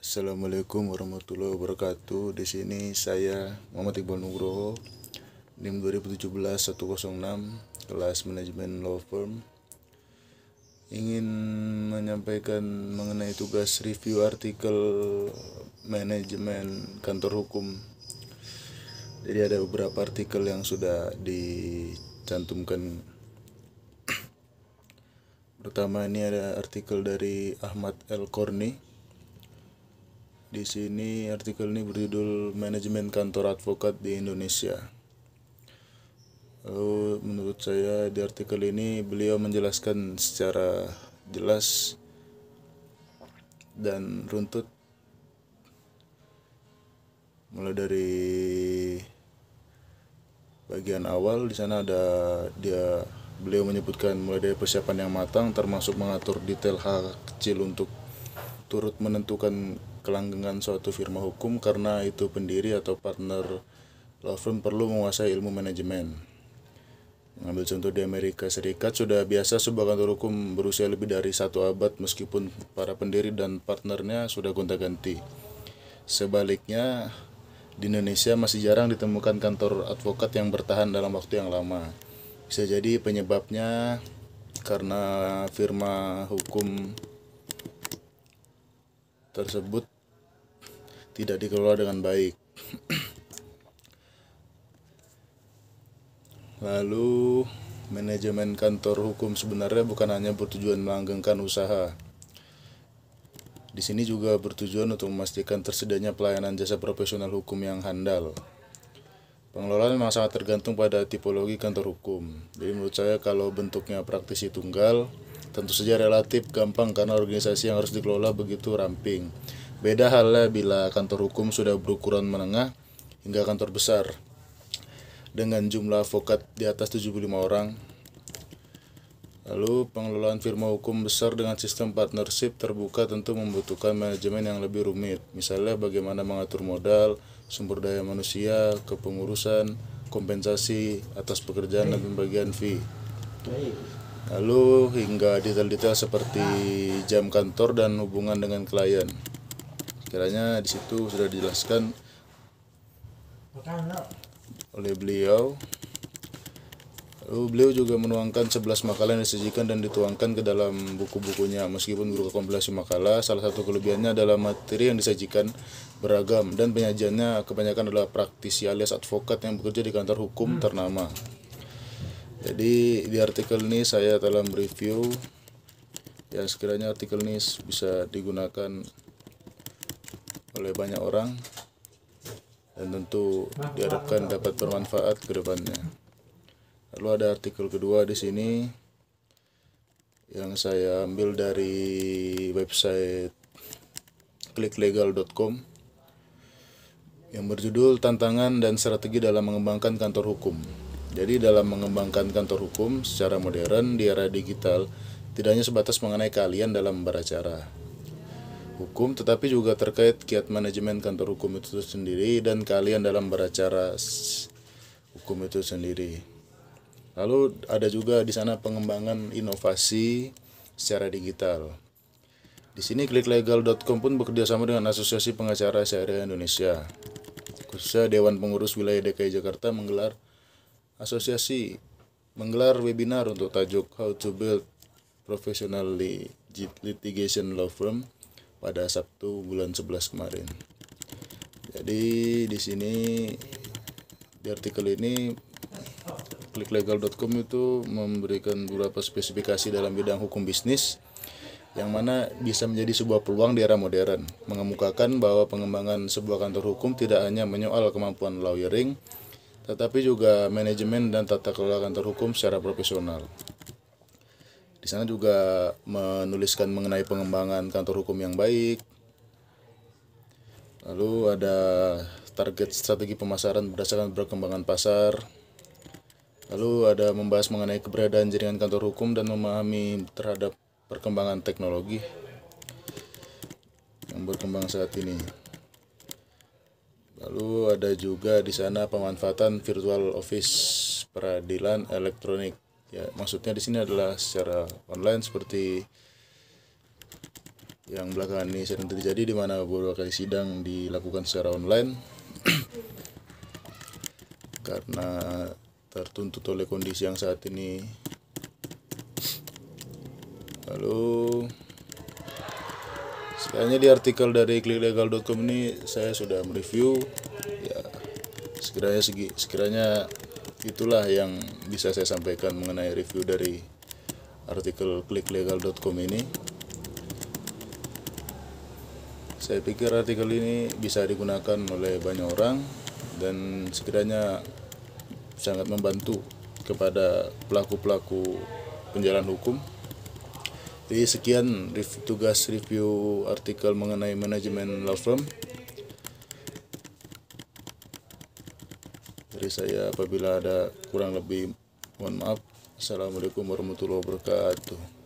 Assalamualaikum warahmatullahi wabarakatuh. Di sini saya Muhammad Iqbal Nugroho, NIM 2017-106, kelas manajemen law firm. Ingin menyampaikan mengenai tugas review artikel manajemen kantor hukum. Jadi ada beberapa artikel yang sudah dicantumkan. Pertama ini ada artikel dari Ahmad El Korni. Di sini artikel ini berjudul Manajemen Kantor Advokat di Indonesia. Lalu menurut saya di artikel ini beliau menjelaskan secara jelas dan runtut, mulai dari bagian awal. Di sana beliau menyebutkan mulai dari persiapan yang matang, termasuk mengatur detail hal kecil untuk turut menentukan kelanggengan suatu firma hukum, karena itu pendiri atau partner law firm perlu menguasai ilmu manajemen. Mengambil contoh di Amerika Serikat, sudah biasa sebuah kantor hukum berusia lebih dari 1 abad meskipun para pendiri dan partnernya sudah gonta-ganti. Sebaliknya, di Indonesia masih jarang ditemukan kantor advokat yang bertahan dalam waktu yang lama. Bisa jadi penyebabnya karena firma hukum tersebut tidak dikelola dengan baik. Lalu, manajemen kantor hukum sebenarnya bukan hanya bertujuan melanggengkan usaha. Di sini juga bertujuan untuk memastikan tersedianya pelayanan jasa profesional hukum yang handal. Pengelolaan memang sangat tergantung pada tipologi kantor hukum. Jadi menurut saya kalau bentuknya praktisi tunggal, tentu saja relatif gampang karena organisasi yang harus dikelola begitu ramping. Beda halnya bila kantor hukum sudah berukuran menengah hingga kantor besar dengan jumlah advokat di atas 75 orang. Lalu pengelolaan firma hukum besar dengan sistem partnership terbuka tentu membutuhkan manajemen yang lebih rumit. Misalnya bagaimana mengatur modal, sumber daya manusia, kepengurusan, kompensasi atas pekerjaan dan pembagian fee. Lalu hingga detail-detail seperti jam kantor dan hubungan dengan klien. Kiranya di situ sudah dijelaskan oleh beliau. Lalu beliau juga menuangkan 11 makalah yang disajikan dan dituangkan ke dalam buku-bukunya. Meskipun berupa kompilasi makalah, salah satu kelebihannya adalah materi yang disajikan beragam dan penyajiannya kebanyakan adalah praktisi alias advokat yang bekerja di kantor hukum ternama. Jadi di artikel ini saya telah mereview, ya sekiranya artikel ini bisa digunakan oleh banyak orang dan tentu diharapkan dapat bermanfaat ke depannya. Lalu ada artikel kedua di sini yang saya ambil dari website kliklegal.com yang berjudul Tantangan dan Strategi dalam Mengembangkan Kantor Hukum. Jadi dalam mengembangkan kantor hukum secara modern di era digital, tidak hanya sebatas mengenai keahlian dalam beracara hukum, tetapi juga terkait kiat manajemen kantor hukum itu sendiri dan keahlian dalam beracara hukum itu sendiri. Lalu ada juga di sana pengembangan inovasi secara digital. Di sini kliklegal.com pun bekerjasama dengan Asosiasi Pengacara Syariah Indonesia, khususnya Dewan Pengurus Wilayah DKI Jakarta menggelar webinar untuk tajuk How to Build Professional Litigation Law Firm pada Sabtu bulan 11 kemarin. Jadi di sini di artikel ini kliklegal.com itu memberikan beberapa spesifikasi dalam bidang hukum bisnis yang mana bisa menjadi sebuah peluang di era modern, mengemukakan bahwa pengembangan sebuah kantor hukum tidak hanya menyoal kemampuan lawyering, tetapi juga manajemen dan tata kelola kantor hukum secara profesional. Di sana juga menuliskan mengenai pengembangan kantor hukum yang baik. Lalu ada target strategi pemasaran berdasarkan perkembangan pasar. Lalu ada membahas mengenai keberadaan jaringan kantor hukum dan memahami terhadap perkembangan teknologi yang berkembang saat ini. Lalu ada juga di sana pemanfaatan virtual office peradilan elektronik. Ya, maksudnya di sini adalah secara online seperti yang belakangan ini sering terjadi, di mana beberapa kali sidang dilakukan secara online karena tertuntut oleh kondisi yang saat ini. Lalu sekiranya di artikel dari kliklegal.com ini saya sudah mereview ya, sekiranya itulah yang bisa saya sampaikan mengenai review dari artikel kliklegal.com ini. Saya pikir artikel ini bisa digunakan oleh banyak orang dan sekiranya sangat membantu kepada pelaku-pelaku penjalan hukum. Jadi sekian tugas review artikel mengenai manajemen law firm dari saya. Apabila ada kurang lebih, mohon maaf. Assalamualaikum warahmatullahi wabarakatuh.